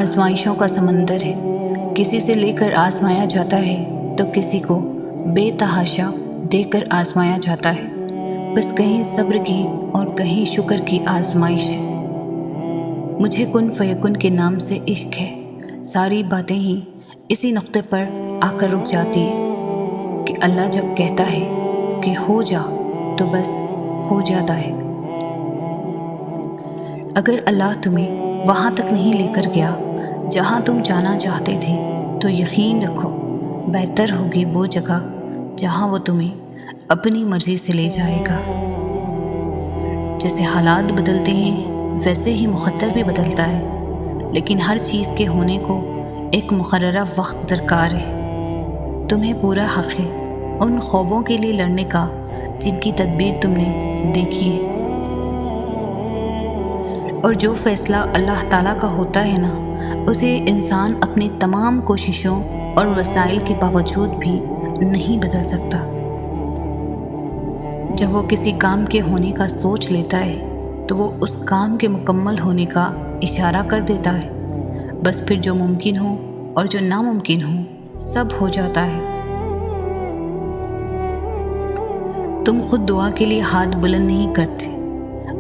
آزمائشوں کا سمندر ہے، کسی سے لے کر آزمایا جاتا ہے تو کسی کو بے تحاشا دے کر آزمایا جاتا ہے۔ بس کہیں صبر کی اور کہیں شکر کی آزمائش ہے۔ مجھے کن فیکن کے نام سے عشق ہے، ساری باتیں ہی اسی نقطے پر آ کر رک جاتی ہے کہ اللہ جب کہتا ہے کہ ہو جا تو بس ہو جاتا ہے۔ اگر اللہ تمہیں وہاں تک نہیں لے کر گیا جہاں تم جانا چاہتے تھے تو یقین رکھو بہتر ہوگی وہ جگہ جہاں وہ تمہیں اپنی مرضی سے لے جائے گا۔ جیسے حالات بدلتے ہیں ویسے ہی مقدر بھی بدلتا ہے، لیکن ہر چیز کے ہونے کو ایک مقررہ وقت درکار ہے۔ تمہیں پورا حق ہے ان خوابوں کے لیے لڑنے کا جن کی تدبیر تم نے دیکھی ہے، اور جو فیصلہ اللہ تعالیٰ کا ہوتا ہے نا، اسے انسان اپنی تمام کوششوں اور وسائل کے باوجود بھی نہیں بدل سکتا۔ جب وہ کسی کام کے ہونے کا سوچ لیتا ہے تو وہ اس کام کے مکمل ہونے کا اشارہ کر دیتا ہے، بس پھر جو ممکن ہو اور جو ناممکن ہو سب ہو جاتا ہے۔ تم خود دعا کے لیے ہاتھ بلند نہیں کرتے،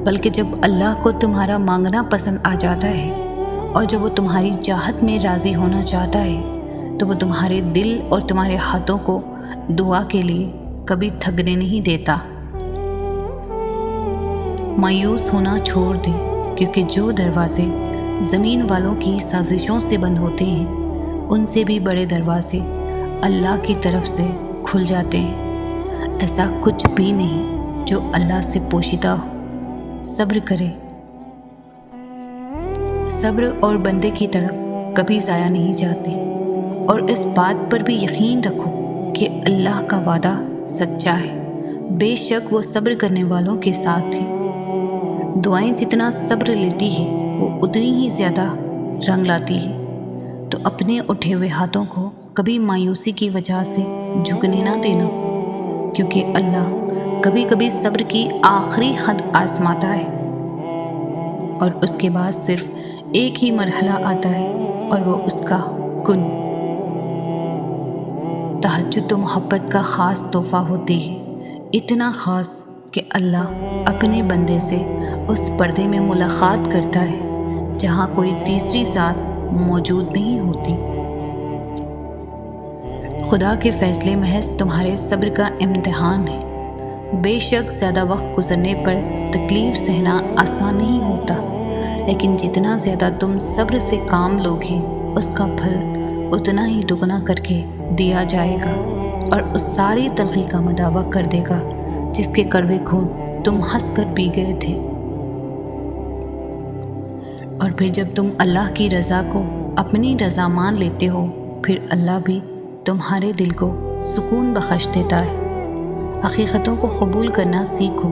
بلکہ جب اللہ کو تمہارا مانگنا پسند آ جاتا ہے اور جب وہ تمہاری چاہت میں راضی ہونا چاہتا ہے تو وہ تمہارے دل اور تمہارے ہاتھوں کو دعا کے لیے کبھی تھکنے نہیں دیتا۔ مایوس ہونا چھوڑ دے، کیونکہ جو دروازے زمین والوں کی سازشوں سے بند ہوتے ہیں ان سے بھی بڑے دروازے اللہ کی طرف سے کھل جاتے ہیں۔ ایسا کچھ بھی نہیں جو اللہ سے پوشیدہ ہو۔ صبر کرے، صبر اور بندے کی طرف کبھی ضائع نہیں جاتی، اور اس بات پر بھی یقین رکھو کہ اللہ کا وعدہ سچا ہے، بے شک وہ صبر کرنے والوں کے ساتھ ہے۔ دعائیں جتنا صبر لیتی ہے وہ اتنی ہی زیادہ رنگ لاتی ہے، تو اپنے اٹھے ہوئے ہاتھوں کو کبھی مایوسی کی وجہ سے جھکنے نہ دینا، کیونکہ اللہ کبھی کبھی صبر کی آخری حد آزماتا ہے، اور اس کے بعد صرف ایک ہی مرحلہ آتا ہے اور وہ اس کا کن۔ تہجد تو محبت کا خاص تحفہ ہوتی ہے، اتنا خاص کہ اللہ اپنے بندے سے اس پردے میں ملاقات کرتا ہے جہاں کوئی تیسری ذات موجود نہیں ہوتی۔ خدا کے فیصلے محض تمہارے صبر کا امتحان ہے۔ بے شک زیادہ وقت گزرنے پر تکلیف سہنا آسان نہیں ہوتا، لیکن جتنا زیادہ تم صبر سے کام لوگے اس کا پھل اتنا ہی دگنا کر کے دیا جائے گا، اور اس ساری تلخی کا مداوع کر دے گا جس کے کڑوے گھونٹ تم ہنس کر پی گئے تھے۔ اور پھر جب تم اللہ کی رضا کو اپنی رضا مان لیتے ہو، پھر اللہ بھی تمہارے دل کو سکون بخش دیتا ہے۔ حقیقتوں کو قبول کرنا سیکھو،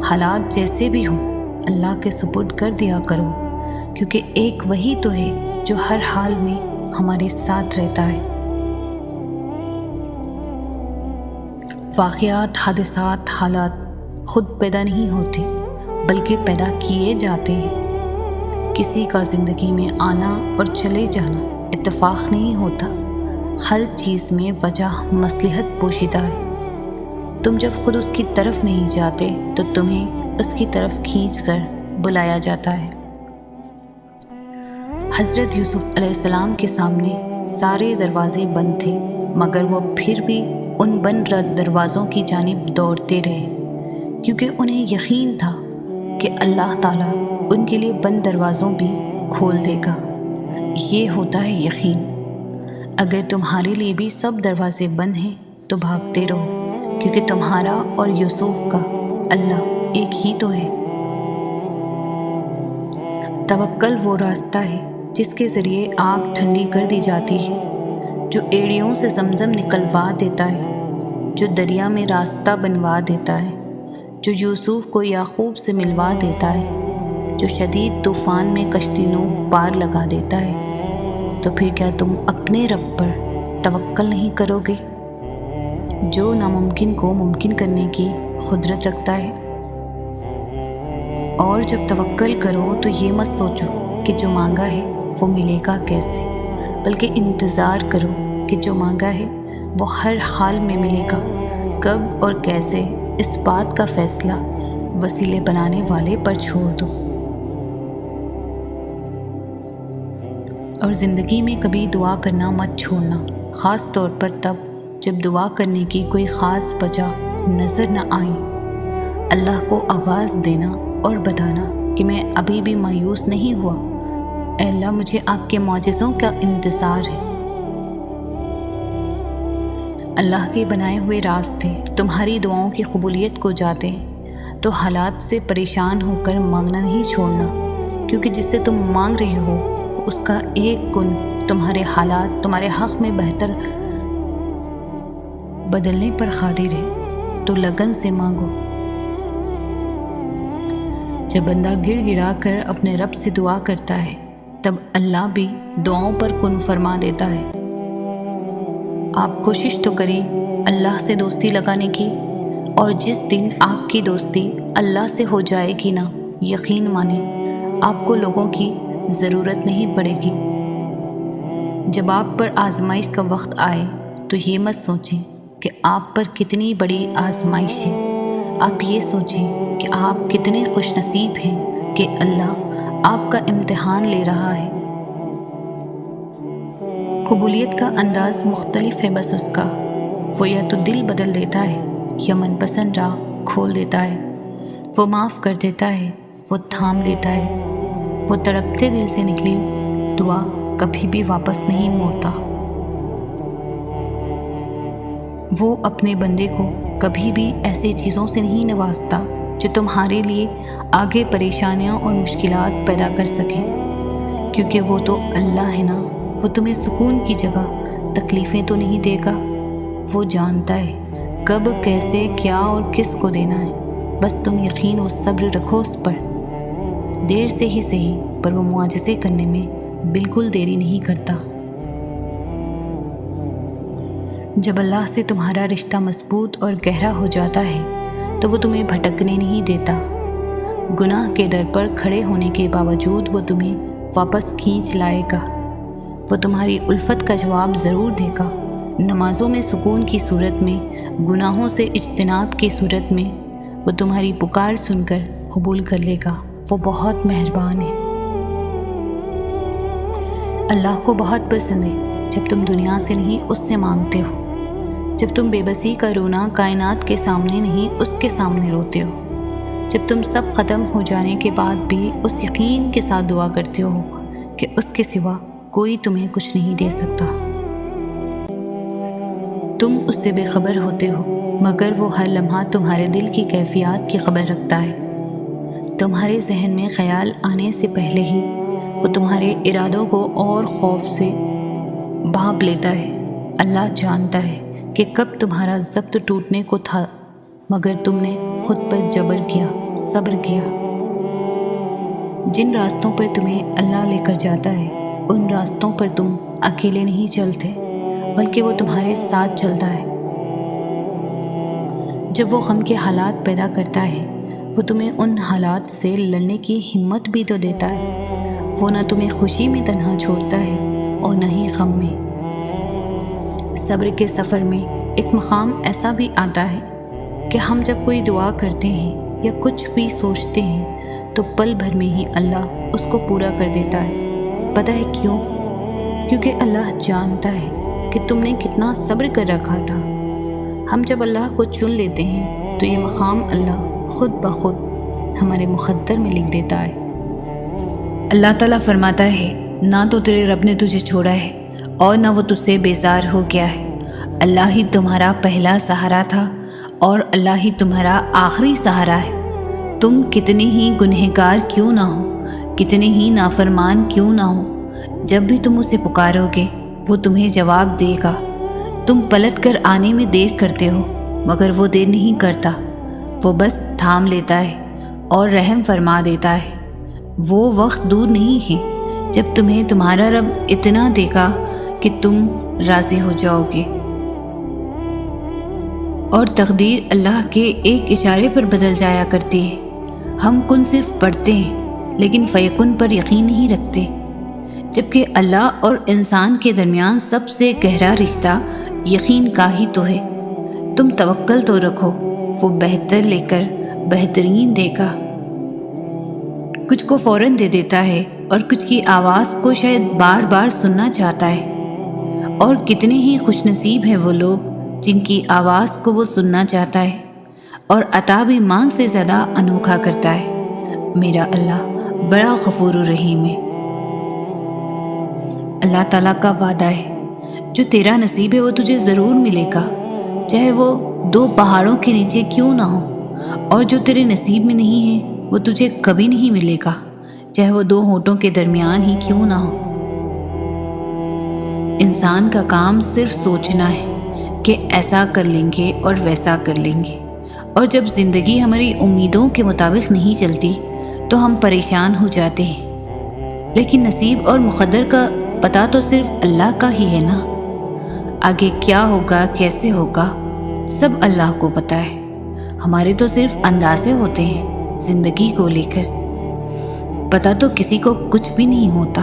حالات جیسے بھی ہوں اللہ کے سپرد کر دیا کرو، کیونکہ ایک وہی تو ہے جو ہر حال میں ہمارے ساتھ رہتا ہے۔ واقعات، حادثات، حالات خود پیدا نہیں ہوتے بلکہ پیدا کیے جاتے ہیں۔ کسی کا زندگی میں آنا اور چلے جانا اتفاق نہیں ہوتا، ہر چیز میں وجہ مصلحت پوشیدہ ہے۔ تم جب خود اس کی طرف نہیں جاتے تو تمہیں اس کی طرف کھینچ کر بلایا جاتا ہے۔ حضرت یوسف علیہ السلام کے سامنے سارے دروازے بند تھے، مگر وہ پھر بھی ان بند دروازوں کی جانب دوڑتے رہے، کیونکہ انہیں یقین تھا کہ اللہ تعالیٰ ان کے لیے بند دروازوں بھی کھول دے گا۔ یہ ہوتا ہے یقین۔ اگر تمہارے لیے بھی سب دروازے بند ہیں تو بھاگتے رہو، کیونکہ تمہارا اور یوسف کا اللہ ایک ہی تو ہے۔ توکل وہ راستہ ہے جس کے ذریعے آگ ٹھنڈی کر دی جاتی ہے، جو ایڑیوں سے زمزم نکلوا دیتا ہے، جو دریا میں راستہ بنوا دیتا ہے، جو یوسف کو یعقوب سے ملوا دیتا ہے، جو شدید طوفان میں کشتی نو پار لگا دیتا ہے۔ تو پھر کیا تم اپنے رب پر توکل نہیں کرو گے، جو ناممکن کو ممکن کرنے کی قدرت رکھتا ہے؟ اور جب توکل کرو تو یہ مت سوچو کہ جو مانگا ہے وہ ملے گا کیسے، بلکہ انتظار کرو کہ جو مانگا ہے وہ ہر حال میں ملے گا۔ کب اور کیسے، اس بات کا فیصلہ وسیلے بنانے والے پر چھوڑ دو۔ اور زندگی میں کبھی دعا کرنا مت چھوڑنا، خاص طور پر تب جب دعا کرنے کی کوئی خاص وجہ نظر نہ آئے۔ اللہ کو آواز دینا اور بتانا کہ میں ابھی بھی مایوس نہیں ہوا، اے اللہ مجھے آپ کے معجزوں کا انتظار ہے۔ اللہ کے بنائے ہوئے راستے تمہاری دعاؤں کی قبولیت کو جاتے ہیں، تو حالات سے پریشان ہو کر مانگنا نہیں چھوڑنا، کیونکہ جس سے تم مانگ رہے ہو اس کا ایک گن تمہارے حالات تمہارے حق میں بہتر بدلنے پر قادر ہے، تو لگن سے مانگو۔ جب بندہ گڑ گڑا کر اپنے رب سے دعا کرتا ہے تب اللہ بھی دعاؤں پر کن فرما دیتا ہے۔ آپ کوشش تو کریں اللہ سے دوستی لگانے کی، اور جس دن آپ کی دوستی اللہ سے ہو جائے گی نا، یقین مانیں آپ کو لوگوں کی ضرورت نہیں پڑے گی۔ جب آپ پر آزمائش کا وقت آئے تو یہ مت سوچیں کہ آپ پر کتنی بڑی آزمائش ہے، آپ یہ سوچیں کہ آپ کتنے خوش نصیب ہیں کہ اللہ آپ کا امتحان لے رہا ہے۔ قبولیت کا انداز مختلف ہے، بس اس کا، وہ یا تو دل بدل دیتا ہے یا من پسند راہ کھول دیتا ہے، وہ معاف کر دیتا ہے، وہ تھام لیتا ہے، وہ تڑپتے دل سے نکلی دعا کبھی بھی واپس نہیں موڑتا۔ وہ اپنے بندے کو کبھی بھی ایسی چیزوں سے نہیں نوازتا جو تمہارے لیے آگے پریشانیاں اور مشکلات پیدا کر سکے، کیونکہ وہ تو اللہ ہے نا، وہ تمہیں سکون کی جگہ تکلیفیں تو نہیں دے گا۔ وہ جانتا ہے کب، کیسے، کیا اور کس کو دینا ہے، بس تم یقین و صبر رکھو اس پر۔ دیر سے ہی صحیح، پر وہ معجزے کرنے میں بالکل دیری نہیں کرتا۔ جب اللہ سے تمہارا رشتہ مضبوط اور گہرا ہو جاتا ہے تو وہ تمہیں بھٹکنے نہیں دیتا۔ گناہ کے در پر کھڑے ہونے کے باوجود وہ تمہیں واپس کھینچ لائے گا۔ وہ تمہاری الفت کا جواب ضرور دے گا، نمازوں میں سکون کی صورت میں، گناہوں سے اجتناب کی صورت میں۔ وہ تمہاری پکار سن کر قبول کر لے گا، وہ بہت مہربان ہے۔ اللہ کو بہت پسند ہے جب تم دنیا سے نہیں اس سے مانگتے ہو، جب تم بے بسی کا رونا کائنات کے سامنے نہیں اس کے سامنے روتے ہو، جب تم سب ختم ہو جانے کے بعد بھی اس یقین کے ساتھ دعا کرتے ہو کہ اس کے سوا کوئی تمہیں کچھ نہیں دے سکتا۔ تم اس سے بے خبر ہوتے ہو، مگر وہ ہر لمحہ تمہارے دل کی کیفیات کی خبر رکھتا ہے۔ تمہارے ذہن میں خیال آنے سے پہلے ہی وہ تمہارے ارادوں کو اور خوف سے بھانپ لیتا ہے۔ اللہ جانتا ہے کہ کب تمہارا ضبط ٹوٹنے کو تھا، مگر تم نے خود پر جبر کیا، صبر کیا۔ جن راستوں پر تمہیں اللہ لے کر جاتا ہے ان راستوں پر تم اکیلے نہیں چلتے، بلکہ وہ تمہارے ساتھ چلتا ہے۔ جب وہ غم کے حالات پیدا کرتا ہے وہ تمہیں ان حالات سے لڑنے کی ہمت بھی تو دیتا ہے۔ وہ نہ تمہیں خوشی میں تنہا چھوڑتا ہے اور نہ ہی غم میں۔ صبر کے سفر میں ایک مقام ایسا بھی آتا ہے کہ ہم جب کوئی دعا کرتے ہیں یا کچھ بھی سوچتے ہیں تو پل بھر میں ہی اللہ اس کو پورا کر دیتا ہے۔ پتہ ہے کیوں؟ کیونکہ اللہ جانتا ہے کہ تم نے کتنا صبر کر رکھا تھا۔ ہم جب اللہ کو چن لیتے ہیں تو یہ مقام اللہ خود بخود ہمارے مقدر میں لکھ دیتا ہے۔ اللہ تعالیٰ فرماتا ہے، نہ تو تیرے رب نے تجھے چھوڑا ہے اور نہ وہ تجھ سے بیزار ہو گیا ہے۔ اللہ ہی تمہارا پہلا سہارا تھا اور اللہ ہی تمہارا آخری سہارا ہے۔ تم کتنے ہی گنہگار کیوں نہ ہو، کتنے ہی نافرمان کیوں نہ ہو، جب بھی تم اسے پکارو گے وہ تمہیں جواب دے گا۔ تم پلٹ کر آنے میں دیر کرتے ہو مگر وہ دیر نہیں کرتا، وہ بس تھام لیتا ہے اور رحم فرما دیتا ہے۔ وہ وقت دور نہیں ہے جب تمہیں تمہارا رب اتنا دے گا کہ تم راضی ہو جاؤ گے۔ اور تقدیر اللہ کے ایک اشارے پر بدل جایا کرتی ہے۔ ہم کن صرف پڑھتے ہیں لیکن فیکن پر یقین نہیں رکھتے۔ جبکہ اللہ اور انسان کے درمیان سب سے گہرا رشتہ یقین کا ہی تو ہے۔ تم توکل تو رکھو، وہ بہتر لے کر بہترین دے گا۔ کچھ کو فوراً دے دیتا ہے اور کچھ کی آواز کو شاید بار بار سننا چاہتا ہے، اور کتنے ہی خوش نصیب ہیں وہ لوگ جن کی آواز کو وہ سننا چاہتا ہے اور عطا بھی مانگ سے زیادہ انوکھا کرتا ہے۔ میرا اللہ بڑا غفور و رحیم ہے۔ اللہ تعالیٰ کا وعدہ ہے جو تیرا نصیب ہے وہ تجھے ضرور ملے گا، چاہے وہ 2 پہاڑوں کے نیچے کیوں نہ ہو، اور جو تیرے نصیب میں نہیں ہے وہ تجھے کبھی نہیں ملے گا، چاہے وہ 2 ہونٹوں کے درمیان ہی کیوں نہ ہو۔ انسان کا کام صرف سوچنا ہے کہ ایسا کر لیں گے اور ویسا کر لیں گے، اور جب زندگی ہماری امیدوں کے مطابق نہیں چلتی تو ہم پریشان ہو جاتے ہیں، لیکن نصیب اور مقدر کا پتہ تو صرف اللہ کا ہی ہے نا۔ آگے کیا ہوگا، کیسے ہوگا، سب اللہ کو پتہ ہے۔ ہمارے تو صرف اندازے ہوتے ہیں زندگی کو لے کر، پتہ تو کسی کو کچھ بھی نہیں ہوتا۔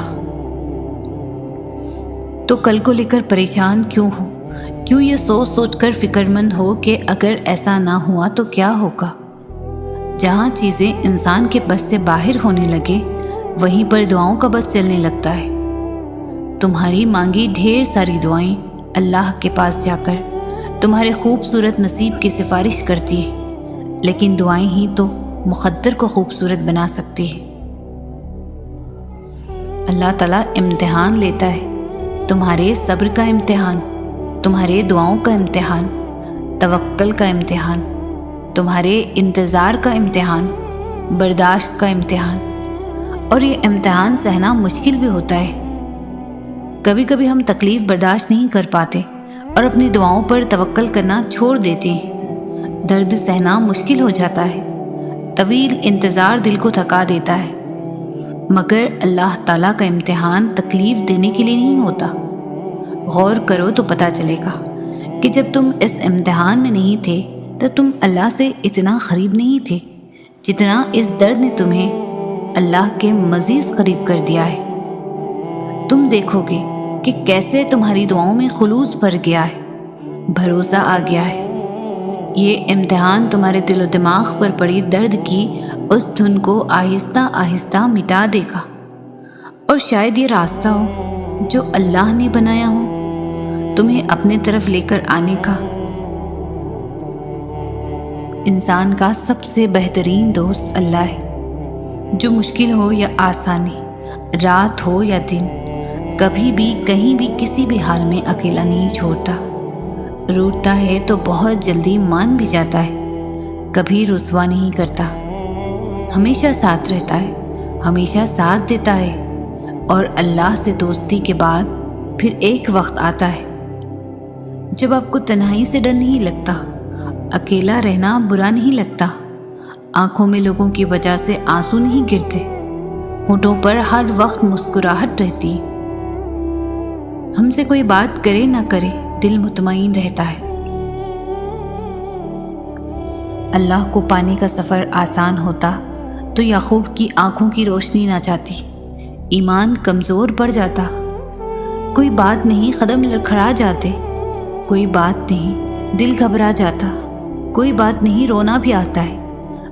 تو کل کو لے کر پریشان کیوں ہو؟ کیوں یہ سوچ سوچ کر فکر مند ہو کہ اگر ایسا نہ ہوا تو کیا ہوگا؟ جہاں چیزیں انسان کے بس سے باہر ہونے لگے وہیں پر دعاؤں کا بس چلنے لگتا ہے۔ تمہاری مانگی ڈھیر ساری دعائیں اللہ کے پاس جا کر تمہارے خوبصورت نصیب کی سفارش کرتی ہے، لیکن دعائیں ہی تو مقدر کو خوبصورت بنا سکتی ہے۔ اللہ تعالیٰ امتحان لیتا ہے، تمہارے صبر کا امتحان، تمہارے دعاؤں کا امتحان، توکل کا امتحان، تمہارے انتظار کا امتحان، برداشت کا امتحان، اور یہ امتحان سہنا مشکل بھی ہوتا ہے۔ کبھی کبھی ہم تکلیف برداشت نہیں کر پاتے اور اپنی دعاؤں پر توکل کرنا چھوڑ دیتے ہیں۔ درد سہنا مشکل ہو جاتا ہے، طویل انتظار دل کو تھکا دیتا ہے، مگر اللہ تعالیٰ کا امتحان تکلیف دینے کے لیے نہیں ہوتا۔ غور کرو تو پتہ چلے گا کہ جب تم اس امتحان میں نہیں تھے تو تم اللہ سے اتنا قریب نہیں تھے جتنا اس درد نے تمہیں اللہ کے مزید قریب کر دیا ہے۔ تم دیکھو گے کہ کیسے تمہاری دعاؤں میں خلوص بھر گیا ہے، بھروسہ آ گیا ہے۔ یہ امتحان تمہارے دل و دماغ پر پڑی درد کی اس دھن کو آہستہ آہستہ مٹا دے گا، اور شاید یہ راستہ ہو جو اللہ نے بنایا ہو تمہیں اپنے طرف لے کر آنے کا۔ انسان کا سب سے بہترین دوست اللہ ہے، جو مشکل ہو یا آسانی، رات ہو یا دن، کبھی بھی کہیں بھی کسی بھی حال میں اکیلا نہیں چھوڑتا۔ روٹتا ہے تو بہت جلدی مان بھی جاتا ہے، کبھی رسوا نہیں کرتا، ہمیشہ ساتھ رہتا ہے، ہمیشہ ساتھ دیتا ہے۔ اور اللہ سے دوستی کے بعد پھر ایک وقت آتا ہے جب آپ کو تنہائی سے ڈر نہیں لگتا، اکیلا رہنا برا نہیں لگتا، آنکھوں میں لوگوں کی وجہ سے آنسو نہیں گرتے، ہونٹوں پر ہر وقت مسکراہٹ رہتی، ہم سے کوئی بات کرے نہ کرے دل مطمئن رہتا ہے۔ اللہ کو پانے کا سفر آسان ہوتا تو یعقوب کی آنکھوں کی روشنی نہ جاتی، ایمان کمزور پڑ جاتا۔ کوئی بات نہیں، قدم لڑکھڑا جاتے، کوئی بات نہیں، دل گھبرا جاتا، کوئی بات نہیں، رونا بھی آتا ہے،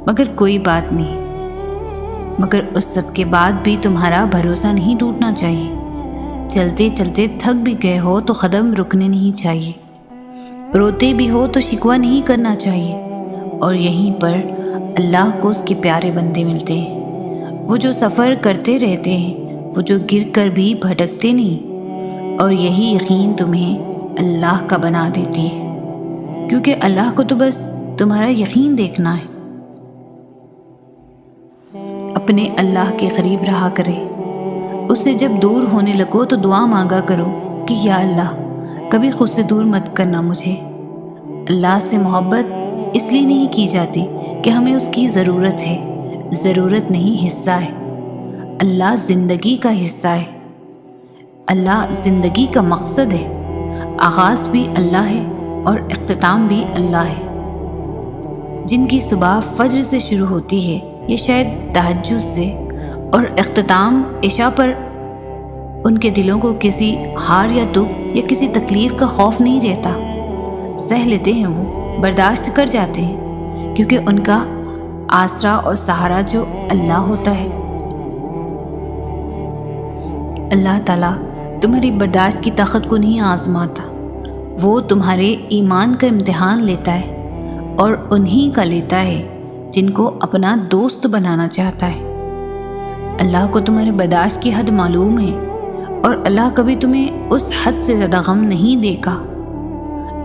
مگر کوئی بات نہیں۔ مگر اس سب کے بعد بھی تمہارا بھروسہ نہیں ٹوٹنا چاہیے۔ چلتے چلتے تھک بھی گئے ہو تو قدم رکنے نہیں چاہیے، روتے بھی ہو تو شکوہ نہیں کرنا چاہیے۔ اور یہیں پر اللہ کو اس کے پیارے بندے ملتے ہیں، وہ جو سفر کرتے رہتے ہیں، وہ جو گر کر بھی بھٹکتے نہیں، اور یہی یقین تمہیں اللہ کا بنا دیتی ہے، کیونکہ اللہ کو تو بس تمہارا یقین دیکھنا ہے۔ اپنے اللہ کے قریب رہا کرے، اس سے جب دور ہونے لگو تو دعا مانگا کرو کہ یا اللہ کبھی خود سے دور مت کرنا مجھے۔ اللہ سے محبت اس لیے نہیں کی جاتی کہ ہمیں اس کی ضرورت ہے، ضرورت نہیں، حصہ ہے۔ اللہ زندگی کا حصہ ہے، اللہ زندگی کا مقصد ہے، آغاز بھی اللہ ہے اور اختتام بھی اللہ ہے۔ جن کی صبح فجر سے شروع ہوتی ہے یا شاید تہجد سے، اور اختتام عشاء پر، ان کے دلوں کو کسی ہار یا دکھ یا کسی تکلیف کا خوف نہیں رہتا۔ سہ لیتے ہیں، وہ برداشت کر جاتے ہیں، کیونکہ ان کا آسرا اور سہارا جو اللہ ہوتا ہے۔ اللہ تعالیٰ تمہاری برداشت کی طاقت کو نہیں آزماتا، وہ تمہارے ایمان کا امتحان لیتا ہے، اور انہی کا لیتا ہے جن کو اپنا دوست بنانا چاہتا ہے۔ اللہ کو تمہارے برداشت کی حد معلوم ہے، اور اللہ کبھی تمہیں اس حد سے زیادہ غم نہیں دے گا۔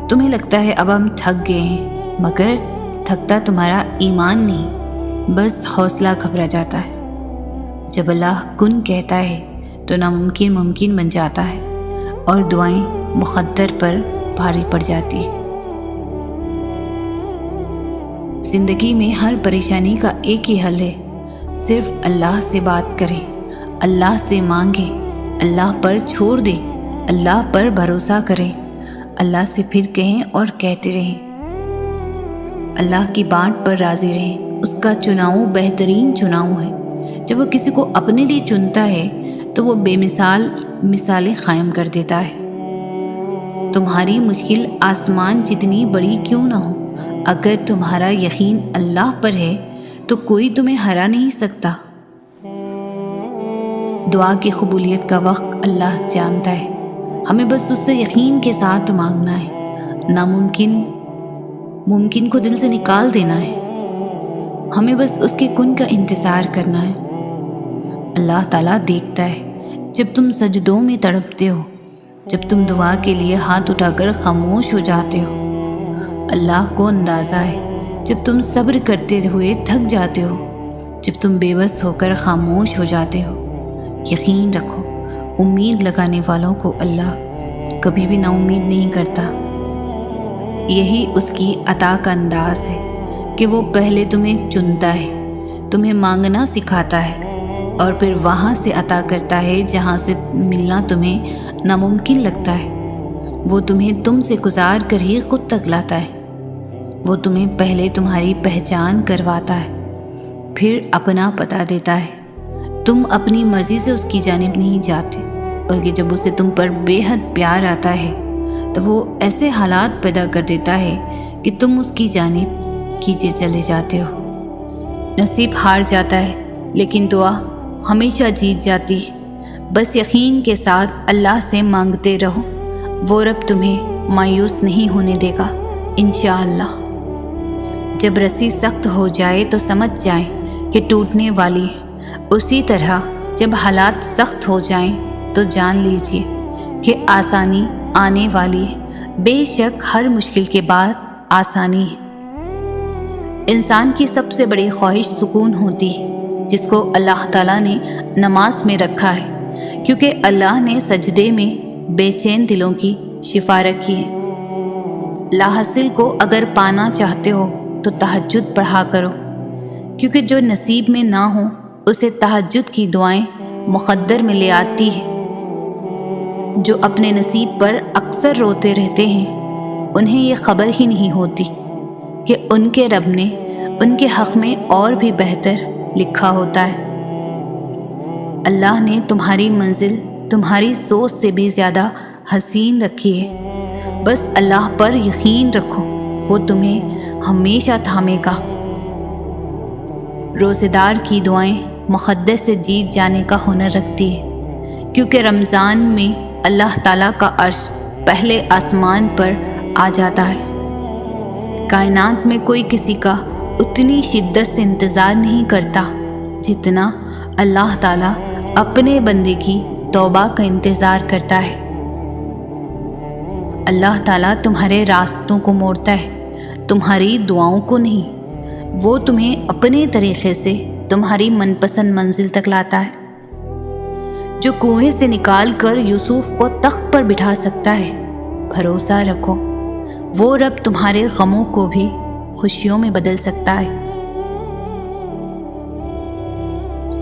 تمہیں لگتا ہے اب ہم تھک گئے ہیں، مگر تھکتا تمہارا ایمان نہیں، بس حوصلہ گھبرا جاتا ہے۔ جب اللہ کن کہتا ہے تو ناممکن ممکن بن جاتا ہے، اور دعائیں مقدر پر بھاری پڑ جاتی ہے۔ زندگی میں ہر پریشانی کا ایک ہی حل ہے، صرف اللہ سے بات کریں، اللہ سے مانگیں، اللہ پر چھوڑ دیں، اللہ پر بھروسہ کریں، اللہ سے پھر کہیں اور کہتے رہیں۔ اللہ کی بات پر راضی رہیں، اس کا چناؤ بہترین چناؤ ہے۔ جب وہ کسی کو اپنے لیے چنتا ہے تو وہ بے مثال مثالیں قائم کر دیتا ہے۔ تمہاری مشکل آسمان جتنی بڑی کیوں نہ ہو، اگر تمہارا یقین اللہ پر ہے تو کوئی تمہیں ہرا نہیں سکتا۔ دعا کی قبولیت کا وقت اللہ جانتا ہے، ہمیں بس اس سے یقین کے ساتھ مانگنا ہے، ناممکن ممکن کو دل سے نکال دینا ہے، ہمیں بس اس کے کن کا انتظار کرنا ہے۔ اللہ تعالیٰ دیکھتا ہے جب تم سجدوں میں تڑپتے ہو، جب تم دعا کے لیے ہاتھ اٹھا کر خاموش ہو جاتے ہو۔ اللہ کو اندازہ ہے جب تم صبر کرتے ہوئے تھک جاتے ہو، جب تم بے بس ہو کر خاموش ہو جاتے ہو۔ یقین رکھو، امید لگانے والوں کو اللہ کبھی بھی نا امید نہیں کرتا۔ یہی اس کی عطا کا انداز ہے کہ وہ پہلے تمہیں چنتا ہے، تمہیں مانگنا سکھاتا ہے، اور پھر وہاں سے عطا کرتا ہے جہاں سے ملنا تمہیں ناممکن لگتا ہے۔ وہ تمہیں تم سے گزار کر ہی خود تک لاتا ہے۔ وہ تمہیں پہلے تمہاری پہچان کرواتا ہے، پھر اپنا پتہ دیتا ہے۔ تم اپنی مرضی سے اس کی جانب نہیں جاتے، بلکہ جب اسے تم پر بے حد پیار آتا ہے تو وہ ایسے حالات پیدا کر دیتا ہے کہ تم اس کی جانب کھینچے چلے جاتے ہو۔ نصیب ہار جاتا ہے، لیکن دعا ہمیشہ جیت جاتی ہے۔ بس یقین کے ساتھ اللہ سے مانگتے رہو، وہ رب تمہیں مایوس نہیں ہونے دے گا انشاءاللہ۔ جب رسی سخت ہو جائے تو سمجھ جائیں کہ ٹوٹنے والی ہے، اسی طرح جب حالات سخت ہو جائیں تو جان لیجئے کہ آسانی آنے والی ہے۔ بے شک ہر مشکل کے بعد آسانی ہے۔ انسان کی سب سے بڑی خواہش سکون ہوتی ہے، جس کو اللہ تعالیٰ نے نماز میں رکھا ہے، کیونکہ اللہ نے سجدے میں بے چین دلوں کی شفا رکھی ہے۔ لاحاصل کو اگر پانا چاہتے ہو تو تہجد پڑھا کرو، کیونکہ جو نصیب میں نہ ہو اسے تہجد کی دعائیں مقدر میں لے آتی ہے۔ جو اپنے نصیب پر اکثر روتے رہتے ہیں، انہیں یہ خبر ہی نہیں ہوتی کہ ان کے رب نے ان کے حق میں اور بھی بہتر لکھا ہوتا ہے۔ اللہ نے تمہاری منزل تمہاری سوچ سے بھی زیادہ حسین رکھی ہے۔ بس اللہ پر یقین رکھو، وہ تمہیں ہمیشہ تھامے گا۔ روزے دار کی دعائیں مقدس سے جیت جانے کا ہنر رکھتی ہے، کیونکہ رمضان میں اللہ تعالیٰ کا عرش پہلے آسمان پر آ جاتا ہے۔ کائنات میں کوئی کسی کا اتنی شدت سے انتظار نہیں کرتا جتنا اللہ تعالیٰ اپنے بندے کی توبہ کا انتظار کرتا ہے۔ اللہ تعالیٰ تمہارے راستوں کو موڑتا ہے، تمہاری دعاؤں کو نہیں۔ وہ تمہیں اپنے طریقے سے تمہاری من پسند منزل تک لاتا ہے۔ جو کنویں سے نکال کر یوسف کو تخت پر بٹھا سکتا ہے، بھروسہ رکھو، وہ رب تمہارے غموں کو بھی خوشیوں میں بدل سکتا ہے۔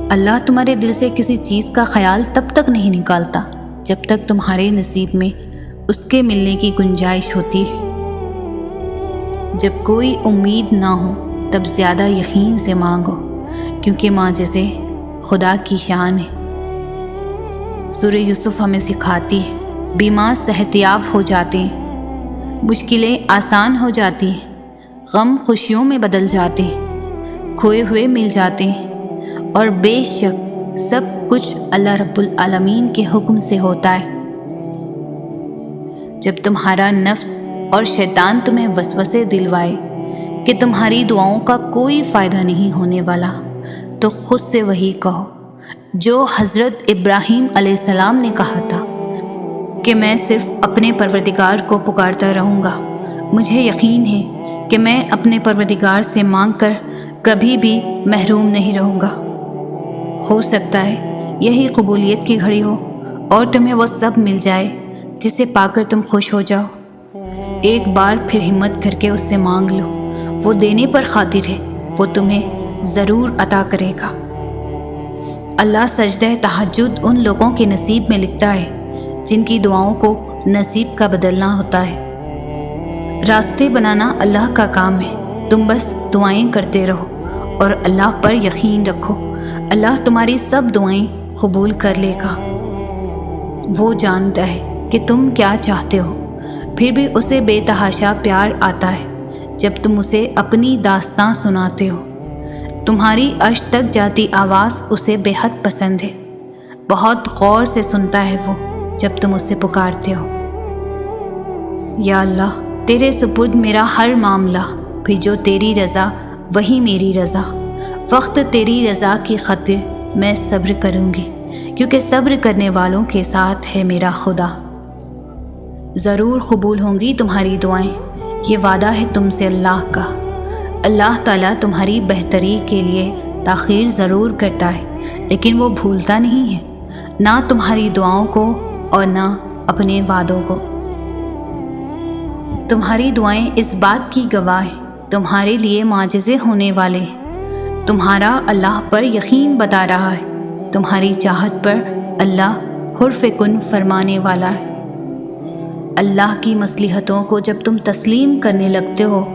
اللہ تمہارے دل سے کسی چیز کا خیال تب تک نہیں نکالتا جب تک تمہارے نصیب میں اس کے ملنے کی گنجائش ہوتی ہے۔ جب کوئی امید نہ ہو تب زیادہ یقین سے مانگو، کیونکہ معجزے خدا کی شان ہے۔ سورہ یوسف ہمیں سکھاتی ہے بیمار صحتیاب ہو جاتے ہیں، مشکلیں آسان ہو جاتی ہیں، غم خوشیوں میں بدل جاتے ہیں، کھوئے ہوئے مل جاتے ہیں، اور بے شک سب کچھ اللہ رب العالمین کے حکم سے ہوتا ہے۔ جب تمہارا نفس اور شیطان تمہیں وسوسے دلوائے کہ تمہاری دعاؤں کا کوئی فائدہ نہیں ہونے والا، تو خود سے وہی کہو جو حضرت ابراہیم علیہ السلام نے کہا تھا کہ میں صرف اپنے پروردگار کو پکارتا رہوں گا، مجھے یقین ہے کہ میں اپنے پروردگار سے مانگ کر کبھی بھی محروم نہیں رہوں گا۔ ہو سکتا ہے یہی قبولیت کی گھڑی ہو اور تمہیں وہ سب مل جائے جسے پا کر تم خوش ہو جاؤ۔ ایک بار پھر ہمت کر کے اس سے مانگ لو، وہ دینے پر قادر ہے، وہ تمہیں ضرور عطا کرے گا۔ اللہ سجدہ تہجد ان لوگوں کے نصیب میں لکھتا ہے جن کی دعاؤں کو نصیب کا بدلنا ہوتا ہے۔ راستے بنانا اللہ کا کام ہے، تم بس دعائیں کرتے رہو اور اللہ پر یقین رکھو، اللہ تمہاری سب دعائیں قبول کر لے گا۔ وہ جانتا ہے کہ تم کیا چاہتے ہو، پھر بھی اسے بے تحاشا پیار آتا ہے جب تم اسے اپنی داستاں سناتے ہو۔ تمہاری عرش تک جاتی آواز اسے بے حد پسند ہے، بہت غور سے سنتا ہے وہ جب تم اسے پکارتے ہو۔ یا اللہ، تیرے سپرد میرا ہر معاملہ، پھر جو تیری رضا وہی میری رضا۔ وقت تیری رضا کی خاطر میں صبر کروں گی، کیونکہ صبر کرنے والوں کے ساتھ ہے میرا خدا۔ ضرور قبول ہوں گی تمہاری دعائیں، یہ وعدہ ہے تم سے اللہ کا۔ اللہ تعالیٰ تمہاری بہتری کے لیے تاخیر ضرور کرتا ہے، لیکن وہ بھولتا نہیں ہے، نہ تمہاری دعاؤں کو اور نہ اپنے وعدوں کو۔ تمہاری دعائیں اس بات کی گواہ ہیں، تمہارے لیے معجزے ہونے والے ہیں۔ تمہارا اللہ پر یقین بتا رہا ہے، تمہاری چاہت پر اللہ حرف کن فرمانے والا ہے۔ اللہ کی مصلحتوں کو جب تم تسلیم کرنے لگتے ہو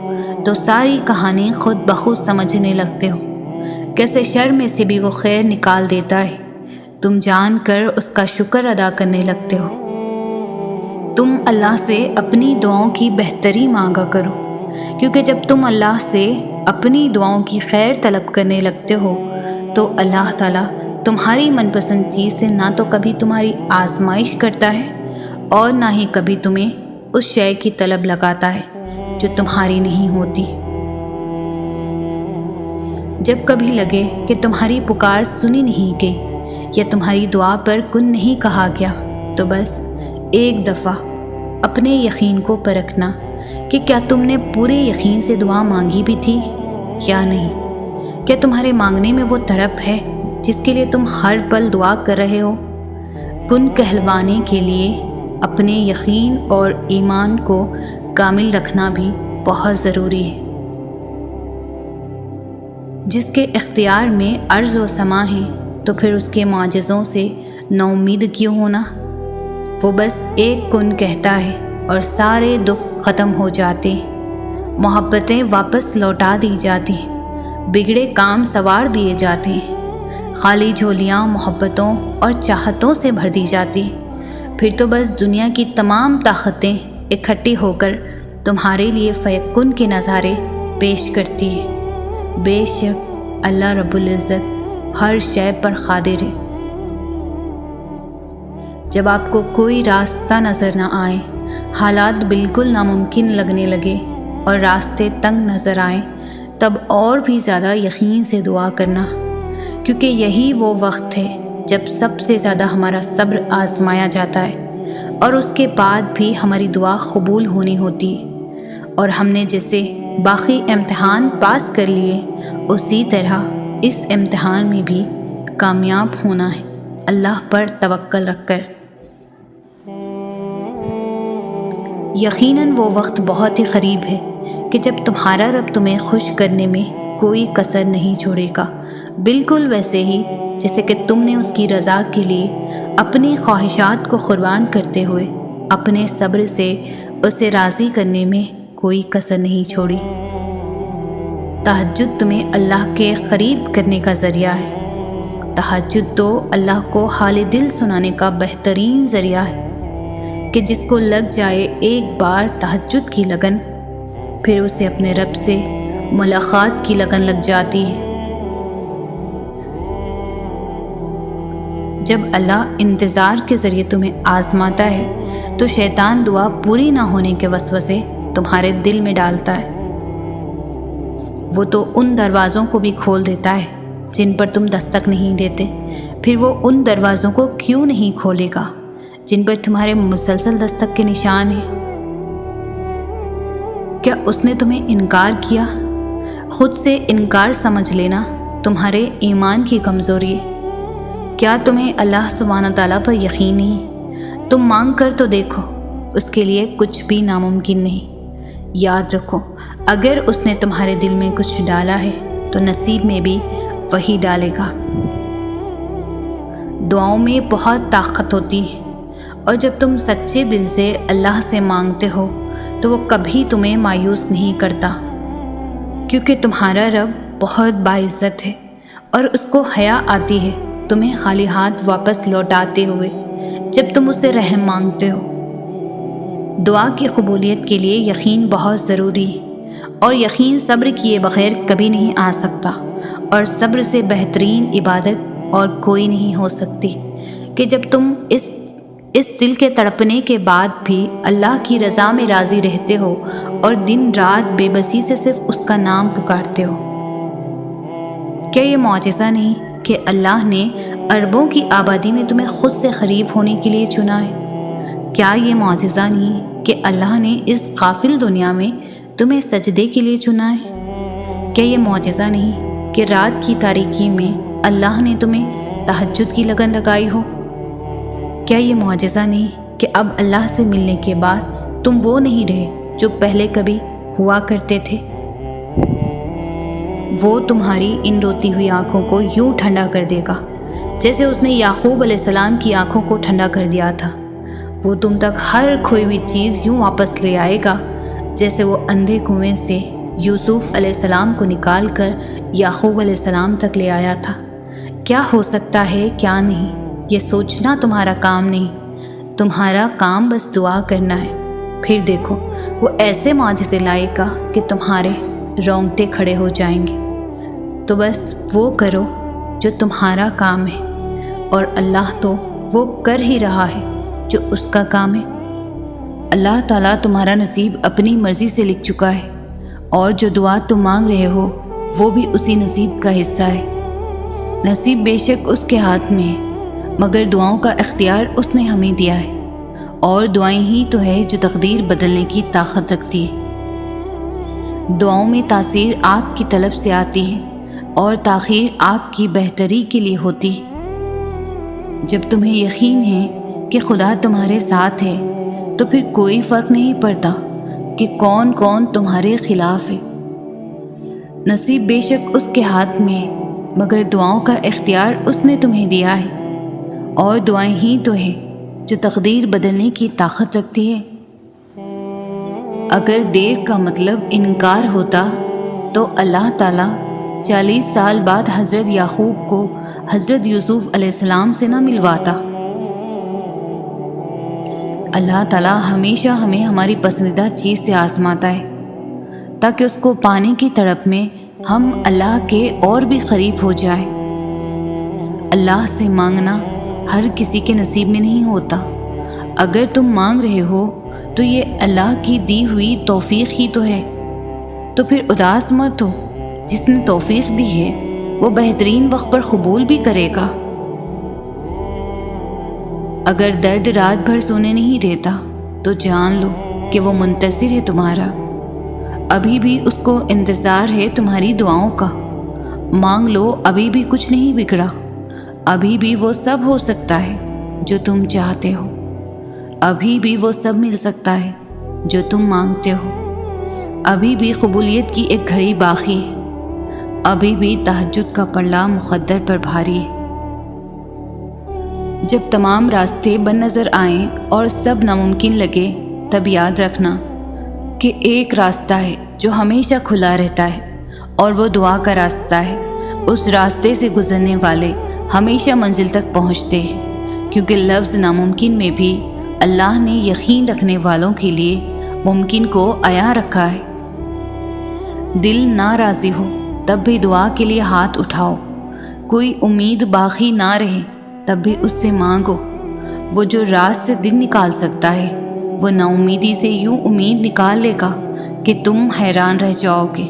تو ساری کہانی خود بخود سمجھنے لگتے ہو، کیسے شر میں سے بھی وہ خیر نکال دیتا ہے۔ تم جان کر اس کا شکر ادا کرنے لگتے ہو۔ تم اللہ سے اپنی دعاؤں کی بہتری مانگا کرو، کیونکہ جب تم اللہ سے اپنی دعاؤں کی خیر طلب کرنے لگتے ہو تو اللہ تعالیٰ تمہاری من پسند چیز سے نہ تو کبھی تمہاری آزمائش کرتا ہے اور نہ ہی کبھی تمہیں اس شے کی طلب لگاتا ہے جو تمہاری نہیں ہوتی۔ جب کبھی لگے کہ تمہاری پکار سنی نہیں گئی یا تمہاری دعا پر کن نہیں کہا گیا، تو بس ایک دفعہ اپنے یقین کو پرکھنا کہ کیا تم نے پورے یقین سے دعا مانگی بھی تھی یا نہیں۔ کیا تمہارے مانگنے میں وہ تڑپ ہے جس کے لیے تم ہر پل دعا کر رہے ہو؟ کن کہلوانے کے لیے اپنے یقین اور ایمان کو کامل رکھنا بھی بہت ضروری ہے۔ جس کے اختیار میں ارض و سما ہے تو پھر اس کے معجزوں سے نا امید کیوں ہونا؟ وہ بس ایک کن کہتا ہے اور سارے دکھ ختم ہو جاتے ہیں، محبتیں واپس لوٹا دی جاتی ہیں، بگڑے کام سنوار دیے جاتے ہیں، خالی جھولیاں محبتوں اور چاہتوں سے بھر دی جاتی ہیں۔ پھر تو بس دنیا کی تمام طاقتیں اکٹھی ہو کر تمہارے لیے فیکن کے نظارے پیش کرتی ہے۔ بے شک اللہ رب العزت ہر شے پر قادر ہے۔ جب آپ کو کوئی راستہ نظر نہ آئے، حالات بالکل ناممکن لگنے لگے اور راستے تنگ نظر آئیں، تب اور بھی زیادہ یقین سے دعا کرنا، کیونکہ یہی وہ وقت ہے جب سب سے زیادہ ہمارا صبر آزمایا جاتا ہے اور اس کے بعد بھی ہماری دعا قبول ہونی ہوتی ہے۔ اور ہم نے جیسے باقی امتحان پاس کر لیے، اسی طرح اس امتحان میں بھی کامیاب ہونا ہے، اللہ پر توکل رکھ کر۔ یقیناً وہ وقت بہت ہی قریب ہے کہ جب تمہارا رب تمہیں خوش کرنے میں کوئی کسر نہیں چھوڑے گا، بالکل ویسے ہی جیسے کہ تم نے اس کی رضا کے لیے اپنی خواہشات کو قربان کرتے ہوئے اپنے صبر سے اسے راضی کرنے میں کوئی کسر نہیں چھوڑی۔ تہجد تمہیں اللہ کے قریب کرنے کا ذریعہ ہے، تہجد تو اللہ کو حال دل سنانے کا بہترین ذریعہ ہے کہ جس کو لگ جائے ایک بار تہجد کی لگن، پھر اسے اپنے رب سے ملاقات کی لگن لگ جاتی ہے۔ جب اللہ انتظار کے ذریعے تمہیں آزماتا ہے تو شیطان دعا پوری نہ ہونے کے وسوسے تمہارے دل میں ڈالتا ہے۔ وہ تو ان دروازوں کو بھی کھول دیتا ہے جن پر تم دستک نہیں دیتے، پھر وہ ان دروازوں کو کیوں نہیں کھولے گا جن پر تمہارے مسلسل دستک کے نشان ہیں؟ کیا اس نے تمہیں انکار کیا؟ خود سے انکار سمجھ لینا تمہارے ایمان کی کمزوری ہے۔ کیا تمہیں اللہ سبحانہ تعالیٰ پر یقین نہیں؟ تم مانگ کر تو دیکھو، اس کے لیے کچھ بھی ناممکن نہیں۔ یاد رکھو، اگر اس نے تمہارے دل میں کچھ ڈالا ہے تو نصیب میں بھی وہی ڈالے گا۔ دعاؤں میں بہت طاقت ہوتی ہے، اور جب تم سچے دل سے اللہ سے مانگتے ہو تو وہ کبھی تمہیں مایوس نہیں کرتا، کیونکہ تمہارا رب بہت باعزت ہے اور اس کو حیا آتی ہے تمہیں خالی ہاتھ واپس لوٹاتے ہوئے جب تم اسے رحم مانگتے ہو۔ دعا کی قبولیت کے لیے یقین بہت ضروری ہے، اور یقین صبر کیے بغیر کبھی نہیں آ سکتا، اور صبر سے بہترین عبادت اور کوئی نہیں ہو سکتی کہ جب تم اس دل کے تڑپنے کے بعد بھی اللہ کی رضا میں راضی رہتے ہو اور دن رات بے بسی سے صرف اس کا نام پکارتے ہو۔ کیا یہ معجزہ نہیں کہ اللہ نے اربوں کی آبادی میں تمہیں خود سے قریب ہونے کے لیے چنا ہے؟ کیا یہ معجزہ نہیں کہ اللہ نے اس غافل دنیا میں تمہیں سجدے کے لیے چنا ہے؟ کیا یہ معجزہ نہیں کہ رات کی تاریکی میں اللہ نے تمہیں تہجد کی لگن لگائی ہو؟ کیا یہ معجزہ نہیں کہ اب اللہ سے ملنے کے بعد تم وہ نہیں رہے جو پہلے کبھی ہوا کرتے تھے؟ وہ تمہاری ان روتی ہوئی آنکھوں کو یوں ٹھنڈا کر دے گا جیسے اس نے یعقوب علیہ السلام کی آنکھوں کو ٹھنڈا کر دیا تھا۔ وہ تم تک ہر کھوئی ہوئی چیز یوں واپس لے آئے گا جیسے وہ اندھے کنویں سے یوسف علیہ السلام کو نکال کر یعقوب علیہ السلام تک لے آیا تھا۔ کیا ہو سکتا ہے کیا نہیں، یہ سوچنا تمہارا کام نہیں، تمہارا کام بس دعا کرنا ہے۔ پھر دیکھو وہ ایسے معجزے لائے گا کہ تمہارے رونگٹے کھڑے ہو جائیں گے۔ تو بس وہ کرو جو تمہارا کام ہے، اور اللہ تو وہ کر ہی رہا ہے جو اس کا کام ہے۔ اللہ تعالیٰ تمہارا نصیب اپنی مرضی سے لکھ چکا ہے، اور جو دعا تم مانگ رہے ہو وہ بھی اسی نصیب کا حصہ ہے۔ نصیب بے شک اس کے ہاتھ میں ہے، مگر دعاؤں کا اختیار اس نے ہمیں دیا ہے، اور دعائیں ہی تو ہے جو تقدیر بدلنے کی طاقت رکھتی ہے۔ دعاؤں میں تاثیر آپ کی طلب سے آتی ہے، اور تاخیر آپ کی بہتری کے لیے ہوتی ہے۔ جب تمہیں یقین ہے کہ خدا تمہارے ساتھ ہے تو پھر کوئی فرق نہیں پڑتا کہ کون کون تمہارے خلاف ہے۔ نصیب بے شک اس کے ہاتھ میں ہے، مگر دعاؤں کا اختیار اس نے تمہیں دیا ہے، اور دعائیں ہی تو ہے جو تقدیر بدلنے کی طاقت رکھتی ہے۔ اگر دیر کا مطلب انکار ہوتا تو اللہ تعالیٰ 40 سال بعد حضرت یعقوب کو حضرت یوسف علیہ السلام سے نہ ملواتا۔ اللہ تعالیٰ ہمیشہ ہمیں ہماری پسندیدہ چیز سے آزماتا ہے تاکہ اس کو پانے کی تڑپ میں ہم اللہ کے اور بھی قریب ہو جائیں۔ اللہ سے مانگنا ہر کسی کے نصیب میں نہیں ہوتا۔ اگر تم مانگ رہے ہو تو یہ اللہ کی دی ہوئی توفیق ہی تو ہے، تو پھر اداس مت ہو۔ جس نے توفیق دی ہے وہ بہترین وقت پر قبول بھی کرے گا۔ اگر درد رات بھر سونے نہیں دیتا تو جان لو کہ وہ منتظر ہے تمہارا، ابھی بھی اس کو انتظار ہے تمہاری دعاؤں کا۔ مانگ لو، ابھی بھی کچھ نہیں بگڑا، ابھی بھی وہ سب ہو سکتا ہے جو تم چاہتے ہو، ابھی بھی وہ سب مل سکتا ہے جو تم مانگتے ہو، ابھی بھی قبولیت کی ایک گھڑی باقی ہے، ابھی بھی تہجد کا پلڑا مقدر پر بھاری ہے۔ جب تمام راستے بد نظر آئیں اور سب ناممکن لگے تب یاد رکھنا کہ ایک راستہ ہے جو ہمیشہ کھلا رہتا ہے، اور وہ دعا کا راستہ ہے۔ اس راستے سے گزرنے والے ہمیشہ منزل تک پہنچتے ہیں، کیونکہ لفظ ناممکن میں بھی اللہ نے یقین رکھنے والوں کے لیے ممکن کو عیاں رکھا ہے۔ دل نہ راضی ہو تب بھی دعا کے لیے ہاتھ اٹھاؤ، کوئی امید باقی نہ رہے تب بھی اس سے مانگو۔ وہ جو راز سے دل نکال سکتا ہے وہ نا امیدی سے یوں امید نکال لے گا کہ تم حیران رہ جاؤ گے۔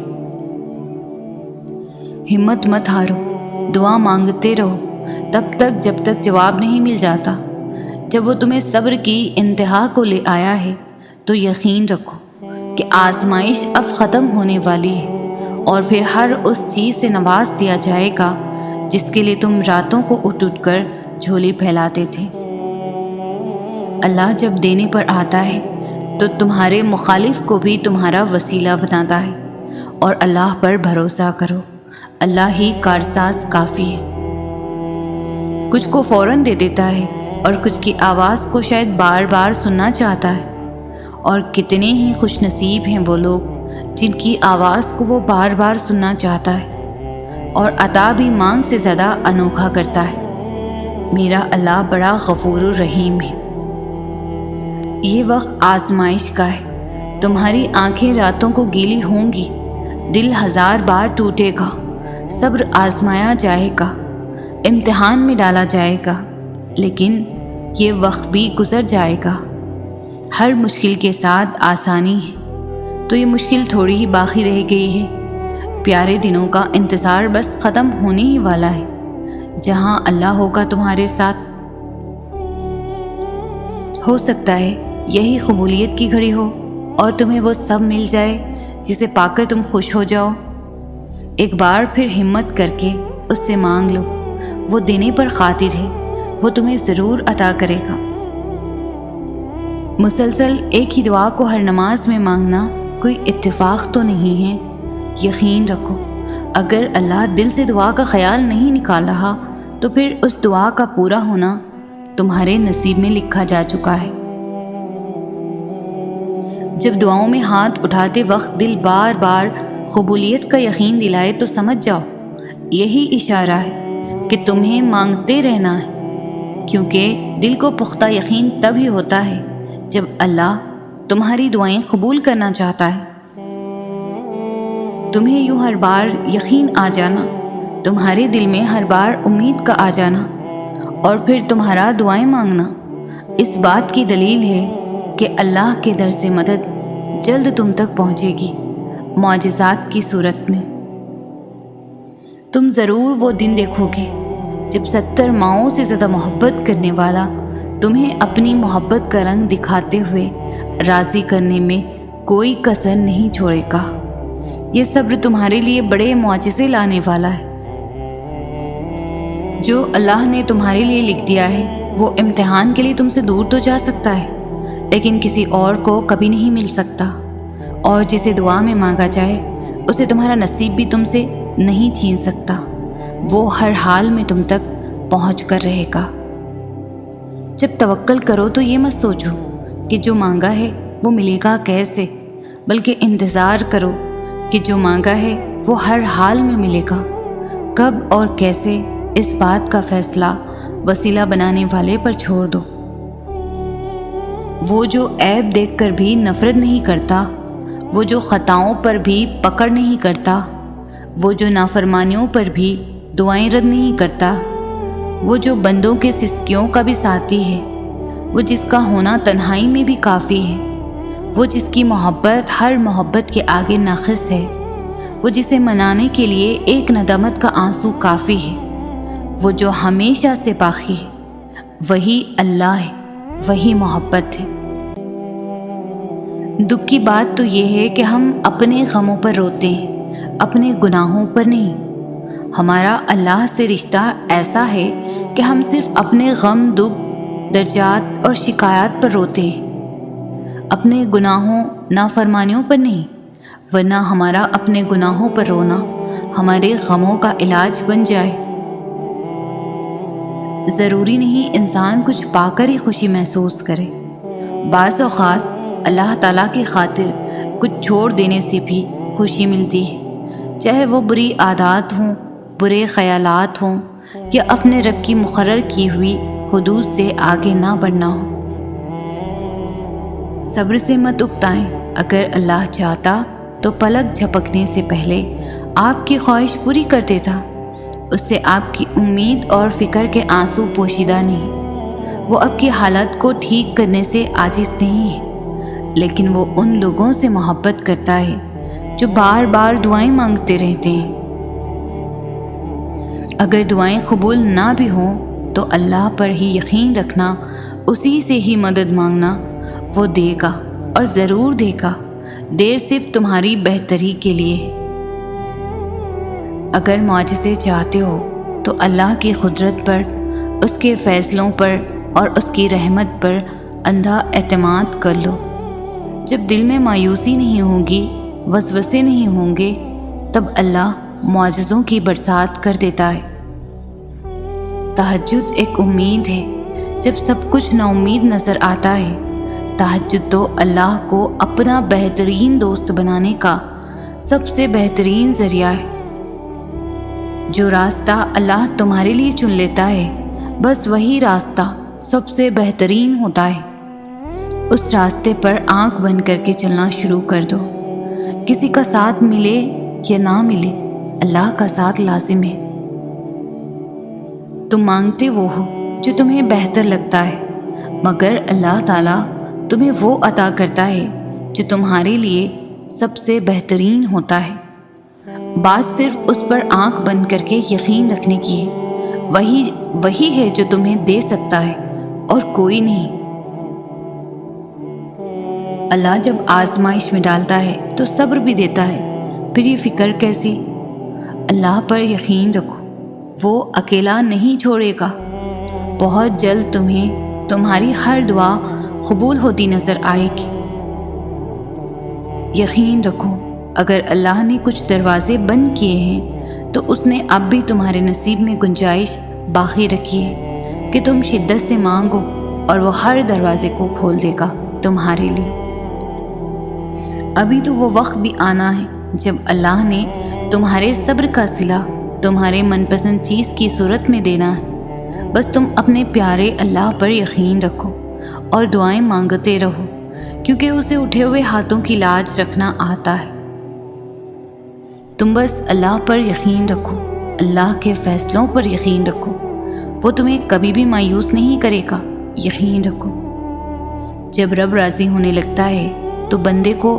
ہمت مت ہارو، دعا مانگتے رہو تب تک جب تک جواب نہیں مل جاتا۔ جب وہ تمہیں صبر کی انتہا کو لے آیا ہے تو یقین رکھو کہ آزمائش اب ختم ہونے والی ہے، اور پھر ہر اس چیز سے نواز دیا جائے گا جس کے لیے تم راتوں کو اٹھ اٹھ کر جھولی پھیلاتے تھے۔ اللہ جب دینے پر آتا ہے تو تمہارے مخالف کو بھی تمہارا وسیلہ بناتا ہے، اور اللہ پر بھروسہ کرو، اللہ ہی کارساز کافی ہے۔ کچھ کو فوراً دے دیتا ہے اور کچھ کی آواز کو شاید بار بار سننا چاہتا ہے، اور کتنے ہی خوش نصیب ہیں وہ لوگ جن کی آواز کو وہ بار بار سننا چاہتا ہے، اور عطا بھی مانگ سے زیادہ انوکھا کرتا ہے۔ میرا اللہ بڑا غفور الرحیم ہے۔ یہ وقت آزمائش کا ہے، تمہاری آنکھیں راتوں کو گیلی ہوں گی، دل ہزار بار ٹوٹے گا، صبر آزمایا جائے گا، امتحان میں ڈالا جائے گا، لیکن یہ وقت بھی گزر جائے گا۔ ہر مشکل کے ساتھ آسانی ہے، تو یہ مشکل تھوڑی ہی باقی رہ گئی ہے۔ پیارے دنوں کا انتظار بس ختم ہونے ہی والا ہے، جہاں اللہ ہوگا تمہارے ساتھ۔ ہو سکتا ہے یہی قبولیت کی گھڑی ہو اور تمہیں وہ سب مل جائے جسے پا کر تم خوش ہو جاؤ۔ ایک بار پھر ہمت کر کے اس سے مانگ لو، وہ دینے پر قادر ہے، وہ تمہیں ضرور عطا کرے گا۔ مسلسل ایک ہی دعا کو ہر نماز میں مانگنا کوئی اتفاق تو نہیں ہے۔ یقین رکھو، اگر اللہ دل سے دعا کا خیال نہیں نکال رہا تو پھر اس دعا کا پورا ہونا تمہارے نصیب میں لکھا جا چکا ہے۔ جب دعاؤں میں ہاتھ اٹھاتے وقت دل بار بار قبولیت کا یقین دلائے تو سمجھ جاؤ یہی اشارہ ہے کہ تمہیں مانگتے رہنا ہے، کیونکہ دل کو پختہ یقین تب ہی ہوتا ہے جب اللہ تمہاری دعائیں قبول کرنا چاہتا ہے۔ تمہیں یوں ہر بار یقین آ جانا، تمہارے دل میں ہر بار امید کا آ جانا، اور پھر تمہارا دعائیں مانگنا اس بات کی دلیل ہے کہ اللہ کے در سے مدد جلد تم تک پہنچے گی، معجزات کی صورت میں۔ تم ضرور وہ دن دیکھو گے جب 70 ماؤں سے زیادہ محبت کرنے والا تمہیں اپنی محبت کا رنگ دکھاتے ہوئے راضی کرنے میں کوئی کسر نہیں چھوڑے گا۔ یہ صبر تمہارے لیے بڑے معجزے لانے والا ہے۔ جو اللہ نے تمہارے لیے لکھ دیا ہے وہ امتحان کے لیے تم سے دور تو جا سکتا ہے، لیکن کسی اور کو کبھی نہیں مل سکتا، اور جسے دعا میں مانگا جائے اسے تمہارا نصیب بھی تم سے نہیں چھین سکتا۔ وہ ہر حال میں تم تک پہنچ کر رہے گا۔ جب توکل کرو تو یہ مت سوچو کہ جو مانگا ہے وہ ملے گا کیسے، بلکہ انتظار کرو کہ جو مانگا ہے وہ ہر حال میں ملے گا۔ کب اور کیسے، اس بات کا فیصلہ وسیلہ بنانے والے پر چھوڑ دو۔ وہ جو عیب دیکھ کر بھی نفرت نہیں کرتا، وہ جو خطاؤں پر بھی پکڑ نہیں کرتا، وہ جو نافرمانیوں پر بھی دعائیں رد نہیں کرتا، وہ جو بندوں کے سسکیوں کا بھی ساتھی ہے، وہ جس کا ہونا تنہائی میں بھی کافی ہے، وہ جس کی محبت ہر محبت کے آگے ناقص ہے، وہ جسے منانے کے لیے ایک ندامت کا آنسو کافی ہے، وہ جو ہمیشہ سے باقی ہے، وہی اللہ ہے، وہی محبت ہے۔ دکھ کی بات تو یہ ہے کہ ہم اپنے غموں پر روتے ہیں، اپنے گناہوں پر نہیں۔ ہمارا اللہ سے رشتہ ایسا ہے کہ ہم صرف اپنے غم، دکھ، درجات اور شکایات پر روتے ہیں، اپنے گناہوں، نافرمانیوں پر نہیں، ورنہ ہمارا اپنے گناہوں پر رونا ہمارے غموں کا علاج بن جائے۔ ضروری نہیں انسان کچھ پا کر ہی خوشی محسوس کرے، بعض اوقات اللہ تعالیٰ کی خاطر کچھ چھوڑ دینے سے بھی خوشی ملتی ہے، چاہے وہ بری عادات ہوں، برے خیالات ہوں، یا اپنے رب کی مقرر کی ہوئی حدود سے آگے نہ بڑھنا ہو۔ صبر سے مت اکتائیں، اگر اللہ چاہتا تو پلک جھپکنے سے پہلے آپ کی خواہش پوری کر دیتا۔ اس سے آپ کی امید اور فکر کے آنسو پوشیدہ نہیں۔ وہ آپ کی حالت کو ٹھیک کرنے سے عاجز نہیں ہے، لیکن وہ ان لوگوں سے محبت کرتا ہے جو بار بار دعائیں مانگتے رہتے ہیں۔ اگر دعائیں قبول نہ بھی ہوں تو اللہ پر ہی یقین رکھنا، اسی سے ہی مدد مانگنا، وہ دے گا اور ضرور دے گا۔ دیر صرف تمہاری بہتری کے لیے ہے۔ اگر معجزے چاہتے ہو تو اللہ کی قدرت پر، اس کے فیصلوں پر اور اس کی رحمت پر اندھا اعتماد کر لو۔ جب دل میں مایوسی نہیں ہوگی، وسوسے نہیں ہوں گے، تب اللہ معجزوں کی برسات کر دیتا ہے۔ تہجد ایک امید ہے جب سب کچھ نا امید نظر آتا ہے۔ تہجد تو اللہ کو اپنا بہترین دوست بنانے کا سب سے بہترین ذریعہ ہے۔ جو راستہ اللہ تمہارے لیے چن لیتا ہے، بس وہی راستہ سب سے بہترین ہوتا ہے۔ اس راستے پر آنکھ بند کر کے چلنا شروع کر دو۔ کسی کا ساتھ ملے یا نہ ملے، اللہ کا ساتھ لازم ہے۔ تم مانگتے وہ ہو جو تمہیں بہتر لگتا ہے، مگر اللہ تعالیٰ تمہیں وہ عطا کرتا ہے جو تمہارے لیے سب سے بہترین ہوتا ہے۔ بات صرف اس پر آنکھ بند کر کے یقین رکھنے کی ہے۔ وہی ہے جو تمہیں دے سکتا ہے اور کوئی نہیں۔ اللہ جب آزمائش میں ڈالتا ہے تو صبر بھی دیتا ہے، پھر یہ فکر کیسی؟ اللہ پر یقین رکھو، وہ اکیلا نہیں چھوڑے گا۔ بہت جلد تمہیں تمہاری ہر دعا قبول ہوتی نظر آئے گی۔ یقین رکھو، اگر اللہ نے کچھ دروازے بند کیے ہیں تو اس نے اب بھی تمہارے نصیب میں گنجائش باقی رکھی ہے کہ تم شدت سے مانگو اور وہ ہر دروازے کو کھول دے گا تمہارے لیے۔ ابھی تو وہ وقت بھی آنا ہے جب اللہ نے تمہارے صبر کا صلہ تمہارے من پسند چیز کی صورت میں دینا ہے۔ بس تم اپنے پیارے اللہ پر یقین رکھو اور دعائیں مانگتے رہو، کیونکہ اسے اٹھے ہوئے ہاتھوں کی لاج رکھنا آتا ہے۔ تم بس اللہ پر یقین رکھو، اللہ کے فیصلوں پر یقین رکھو، وہ تمہیں کبھی بھی مایوس نہیں کرے گا۔ یقین رکھو، جب رب راضی ہونے لگتا ہے تو بندے کو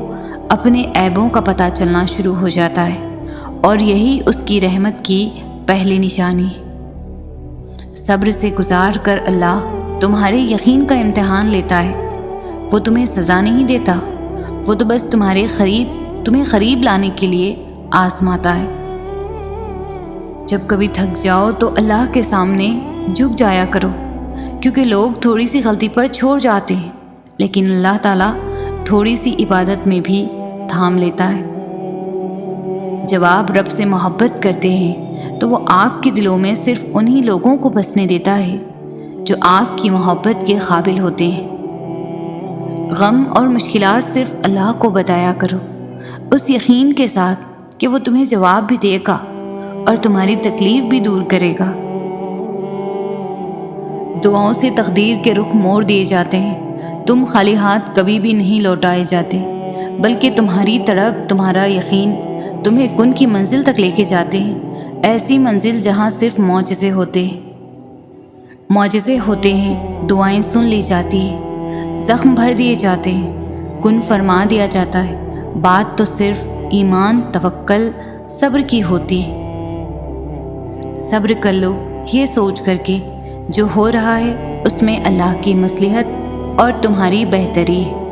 اپنے عیبوں کا پتہ چلنا شروع ہو جاتا ہے، اور یہی اس کی رحمت کی پہلی نشانی ہے۔ صبر سے گزار کر اللہ تمہارے یقین کا امتحان لیتا ہے۔ وہ تمہیں سزا نہیں دیتا، وہ تو بس تمہیں قریب لانے کے لیے آزماتا ہے۔ جب کبھی تھک جاؤ تو اللہ کے سامنے جھک جایا کرو، کیونکہ لوگ تھوڑی سی غلطی پر چھوڑ جاتے ہیں، لیکن اللہ تعالیٰ تھوڑی سی عبادت میں بھی تھام لیتا ہے۔ جب آپ رب سے محبت کرتے ہیں تو وہ آپ کے دلوں میں صرف انہی لوگوں کو بسنے دیتا ہے جو آپ کی محبت کے قابل ہوتے ہیں۔ غم اور مشکلات صرف اللہ کو بتایا کرو، اس یقین کے ساتھ کہ وہ تمہیں جواب بھی دے گا اور تمہاری تکلیف بھی دور کرے گا۔ دعاؤں سے تقدیر کے رخ موڑ دیے جاتے ہیں۔ تم خالی ہاتھ کبھی بھی نہیں لوٹائے جاتے، بلکہ تمہاری تڑپ، تمہارا یقین تمہیں کن کی منزل تک لے کے جاتے ہیں، ایسی منزل جہاں صرف معجزے ہوتے ہیں، دعائیں سن لی جاتی ہیں، زخم بھر دیے جاتے ہیں، کن فرما دیا جاتا ہے۔ بات تو صرف ایمان، توکل، صبر کی ہوتی ہے۔ صبر کر لو یہ سوچ کر کے جو ہو رہا ہے اس میں اللہ کی مصلحت اور تمہاری بہتری ہے۔